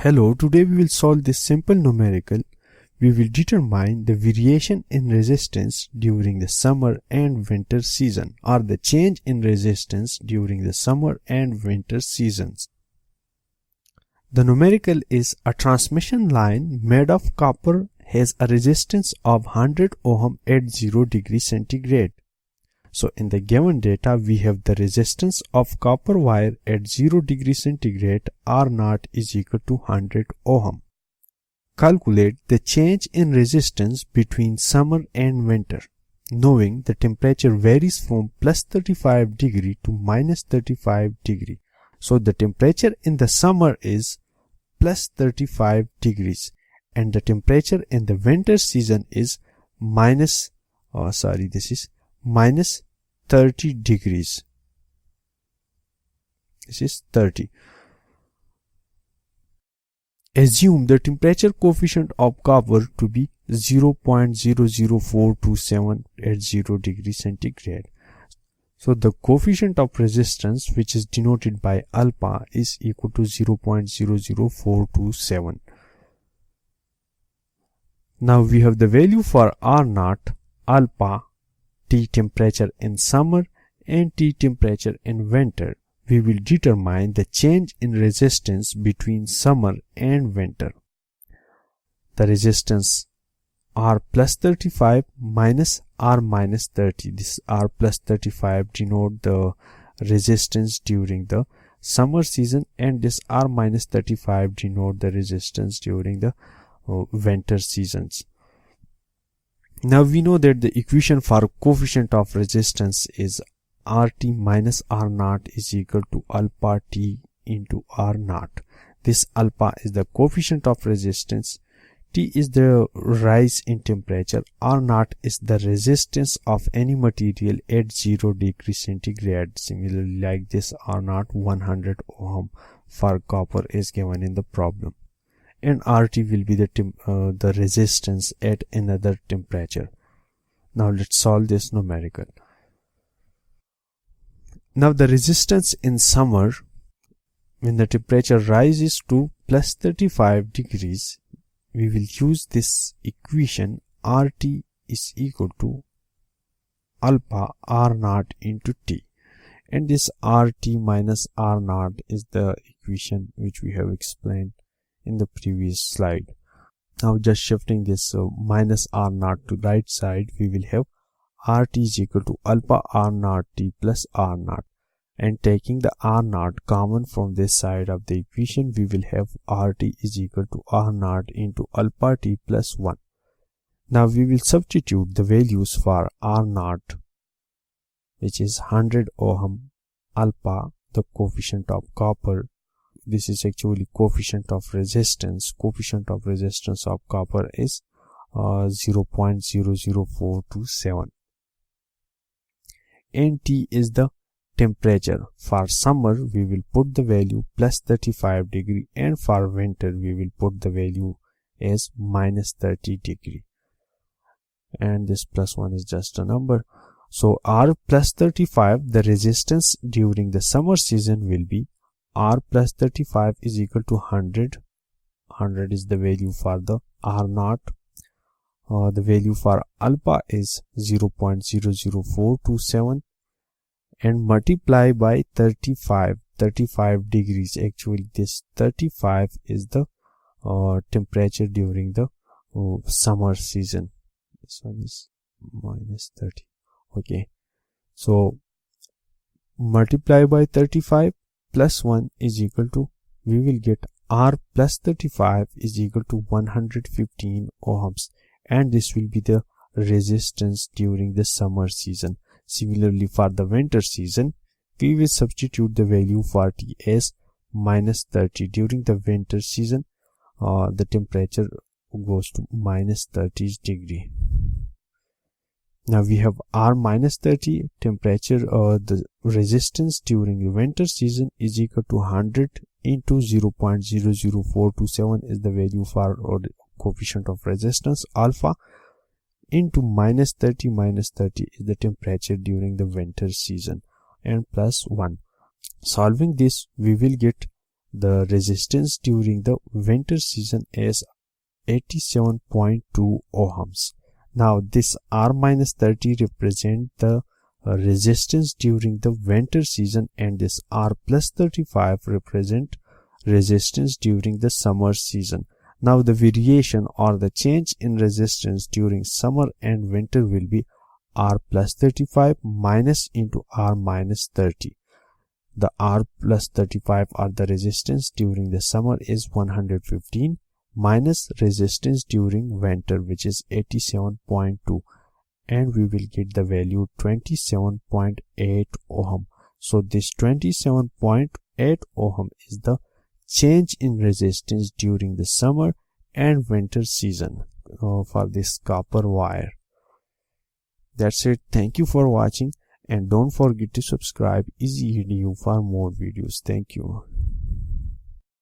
Hello, today we will solve this simple numerical. We will determine the variation in resistance during the summer and winter season, or the change in resistance during the summer and winter seasons. The numerical is a transmission line made of copper, has a resistance of 100 ohm at 0 degree centigrade. So in the given data, we have the resistance of copper wire at 0 degree centigrade R0 is equal to 100 ohm. Calculate the change in resistance between summer and winter, knowing the temperature varies from plus 35 degree to minus 35 degree. So the temperature in the summer is plus 35 degrees and the temperature in the winter season is minus 30 degrees. This is 30. Assume the temperature coefficient of copper to be 0.00427 at 0 degree centigrade. So the coefficient of resistance, which is denoted by alpha, is equal to 0.00427. Now we have the value for R0, alpha, T temperature in summer and T temperature in winter. We will determine the change in resistance between summer and winter. The resistance R plus 35 minus R minus 30. This R plus 35 denote the resistance during the summer season, and this R minus 35 denote the resistance during the winter seasons. Now we know that the equation for coefficient of resistance is RT minus R0 is equal to alpha T into R0. This alpha is the coefficient of resistance, T is the rise in temperature, R0 is the resistance of any material at 0 degree centigrade. Similarly, like this R0 100 ohm for copper is given in the problem. And RT will be the resistance at another temperature. Now let's solve this numerical. Now the resistance in summer, when the temperature rises to plus 35 degrees, we will use this equation RT is equal to alpha R0 into T. And this RT minus R0 is the equation which we have explained in the previous slide. Now just shifting this minus R0 to right side, we will have RT is equal to alpha R0 T plus R0, and taking the R0 common from this side of the equation, we will have RT is equal to R0 into alpha T plus 1. Now we will substitute the values for R0, which is 100 ohm, alpha, the coefficient of copper. This is actually coefficient of resistance. Coefficient of resistance of copper is 0.00427. And T is the temperature. For summer, we will put the value plus 35 degree, and for winter, we will put the value as minus 30 degree. And this plus 1 is just a number. So R plus 35, the resistance during the summer season will be R plus 35 is equal to 100. 100 is the value for the R0. The value for alpha is 0.00427 and multiply by 35 degrees. Actually this 35 is the temperature during the summer season. This one is minus 30. Okay, so multiply by 35 plus 1 is equal to, we will get R plus 35 is equal to 115 ohms, and this will be the resistance during the summer season. Similarly, for the winter season, we will substitute the value for T as minus 30. During the winter season, the temperature goes to minus 30 degree. Now we have R minus 30 temperature, the resistance during the winter season is equal to 100 into 0.00427 is the value for the coefficient of resistance alpha into minus 30 is the temperature during the winter season, and plus 1. Solving this, we will get the resistance during the winter season is 87.2 ohms. Now this R-30 represent the resistance during the winter season, and this R+35 represent resistance during the summer season. Now the variation or the change in resistance during summer and winter will be R+35 minus into R-30. The R+35 or the resistance during the summer is 115 minus resistance during winter, which is 87.2, and we will get the value 27.8 ohm. So this 27.8 ohm is the change in resistance during the summer and winter season for this copper wire. That's it. Thank you for watching, and don't forget to subscribe easyedu for more videos. Thank you.